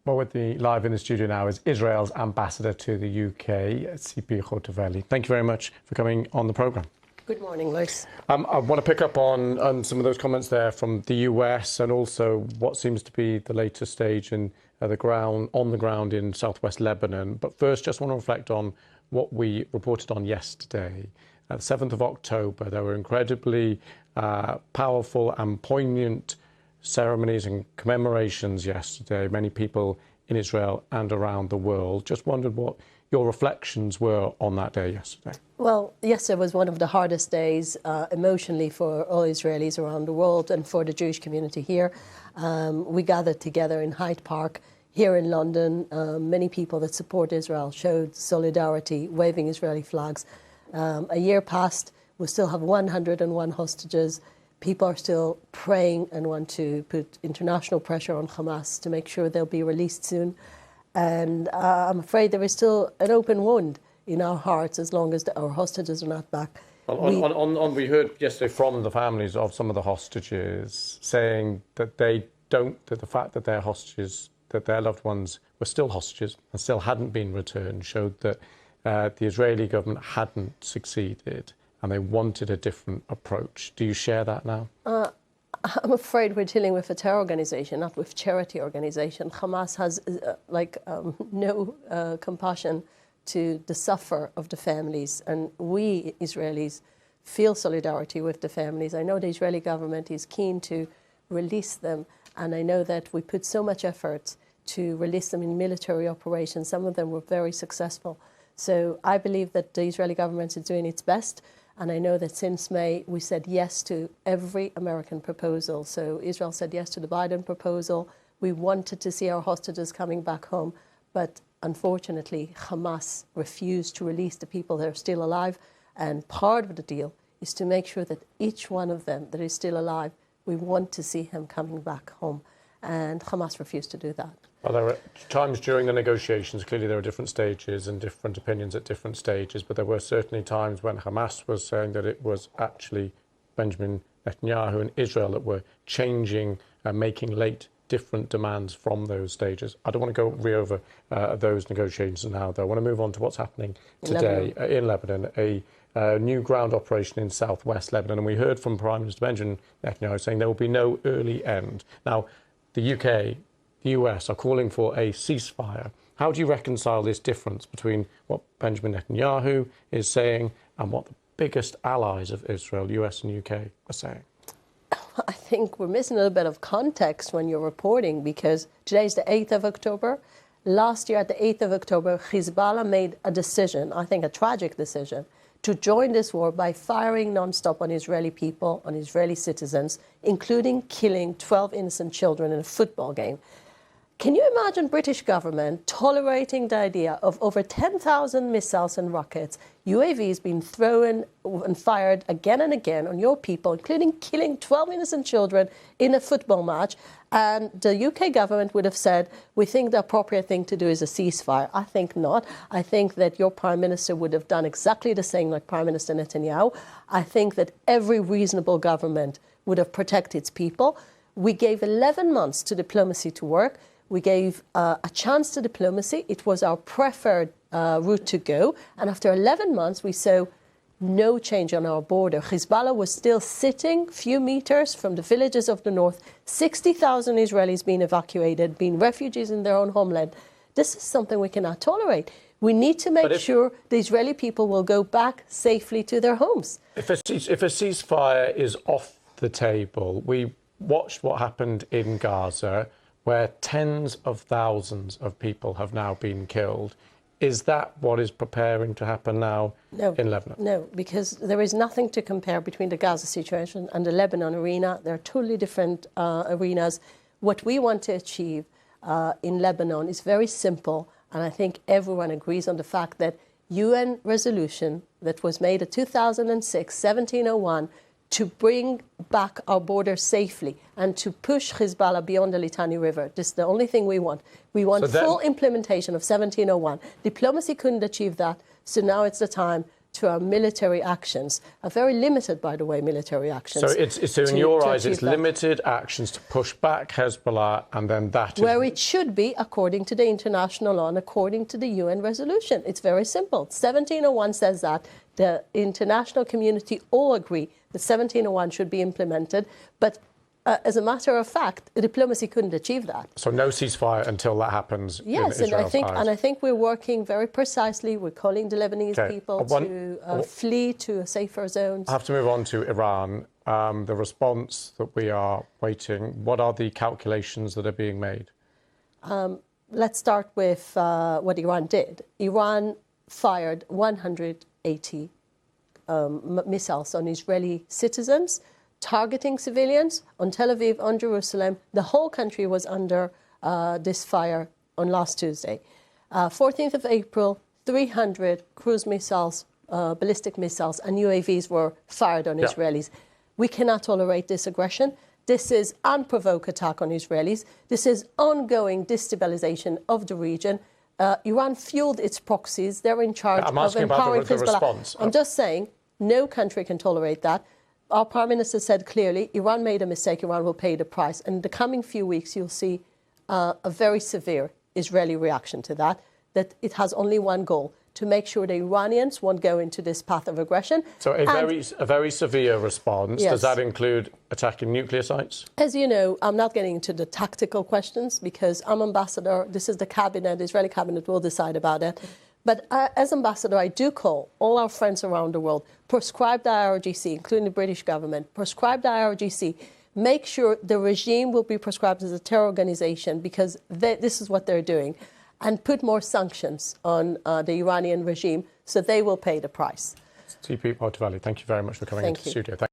Well, with me live in the studio now is Israel's ambassador to the UK, Tzipi Hotovely. Thank you very much for coming on the programme. Good morning, Lewis. I want to pick up on some of those comments there from the US and also what seems to be the latest stage in on the ground in southwest Lebanon. But first, just want to reflect on what we reported on yesterday. The 7th of October, there were incredibly powerful and poignant ceremonies and commemorations yesterday. Many people in Israel and around the world. Just wondered what your reflections were on that day yesterday. Well, yesterday was one of the hardest days emotionally for all Israelis around the world and for the Jewish community here. We gathered together in Hyde Park here in London. Many people that support Israel showed solidarity, waving Israeli flags. A year passed, we still have 101 hostages. People are still praying and want to put international pressure on Hamas to make sure they'll be released soon. And I'm afraid there is still an open wound in our hearts as long as our hostages are not back. We heard yesterday from the families of some of the hostages saying that the fact that they're hostages, that their loved ones were still hostages and still hadn't been returned, showed that the Israeli government hadn't succeeded and they wanted a different approach. Do you share that now? I'm afraid we're dealing with a terror organization, not with charity organization. Hamas has no compassion to the suffer of the families, and we Israelis feel solidarity with the families. I know the Israeli government is keen to release them, and I know that we put so much effort to release them in military operations. Some of them were very successful. So I believe that the Israeli government is doing its best. And I know that since May, we said yes to every American proposal. So Israel said yes to the Biden proposal. We wanted to see our hostages coming back home. But unfortunately, Hamas refused to release the people that are still alive. And part of the deal is to make sure that each one of them that is still alive, we want to see him coming back home. And Hamas refused to do that. Well, there were times during the negotiations, clearly there were different stages and different opinions at different stages, but there were certainly times when Hamas was saying that it was actually Benjamin Netanyahu and Israel that were changing and making different demands from those stages. I don't want to go re-over those negotiations now, though. I want to move on to what's happening today in Lebanon, a new ground operation in southwest Lebanon. And we heard from Prime Minister Benjamin Netanyahu saying there will be no early end. Now, the UK, the US are calling for a ceasefire. How do you reconcile this difference between what Benjamin Netanyahu is saying and what the biggest allies of Israel, US and UK, are saying? I think we're missing a little bit of context when you're reporting, because today's the 8th of October. Last year at the 8th of October, Hezbollah made a decision, I think a tragic decision, to join this war by firing non-stop on Israeli people, on Israeli citizens, including killing 12 innocent children in a football game. Can you imagine British government tolerating the idea of over 10,000 missiles and rockets, UAVs being thrown and fired again and again on your people, including killing 12 innocent children in a football match? And the UK government would have said, we think the appropriate thing to do is a ceasefire. I think not. I think that your Prime Minister would have done exactly the same like Prime Minister Netanyahu. I think that every reasonable government would have protected its people. We gave 11 months to diplomacy to work. We gave a chance to diplomacy. It was our preferred route to go. And after 11 months, we saw no change on our border. Hezbollah was still sitting a few meters from the villages of the north, 60,000 Israelis being evacuated, being refugees in their own homeland. This is something we cannot tolerate. We need to make sure the Israeli people will go back safely to their homes. If a ceasefire is off the table, we watched what happened in Gaza, where tens of thousands of people have now been killed. Is that what is preparing to happen now in Lebanon? No, because there is nothing to compare between the Gaza situation and the Lebanon arena. They're totally different arenas. What we want to achieve in Lebanon is very simple, and I think everyone agrees on the fact that UN resolution that was made in 2006, 1701, to bring back our border safely and to push Hezbollah beyond the Litani River. This is the only thing we want. We want full implementation of 1701. Diplomacy couldn't achieve that, so now it's the time to our military actions, a very limited, by the way, military actions. So in your eyes, it's limited actions to push back Hezbollah, and then that is... Where it should be, according to the international law and according to the UN resolution. It's very simple. 1701 says that. The international community all agree that 1701 should be implemented, but as a matter of fact, diplomacy couldn't achieve that. So no ceasefire until that happens. Yes, in Israel's eyes. And I think we're working very precisely. We're calling the Lebanese people to flee to a safer zone. I have to move on to Iran. The response that we are waiting. What are the calculations that are being made? Let's start with what Iran did. Iran fired 180 missiles on Israeli citizens, targeting civilians on Tel Aviv, on Jerusalem. The whole country was under this fire on last Tuesday. 14th of April, 300 cruise missiles, ballistic missiles, and UAVs were fired on Israelis. We cannot tolerate this aggression. This is unprovoked attack on Israelis. This is ongoing destabilization of the region. Iran fueled its proxies. They're in charge of empowering Hezbollah. Response. I'm just saying, no country can tolerate that. Our Prime Minister said clearly, Iran made a mistake, Iran will pay the price. And in the coming few weeks, you'll see a very severe Israeli reaction to that, that it has only one goal, to make sure the Iranians won't go into this path of aggression. So a very severe response. Yes. Does that include attacking nuclear sites? As you know, I'm not getting into the tactical questions because I'm ambassador. This is the cabinet, the Israeli cabinet will decide about it. But as ambassador, I do call all our friends around the world, proscribe the IRGC, including the British government, proscribe the IRGC, make sure the regime will be proscribed as a terror organization because this is what they're doing, and put more sanctions on the Iranian regime so they will pay the price. Tzipi Hotovely, thank you very much for coming into the studio.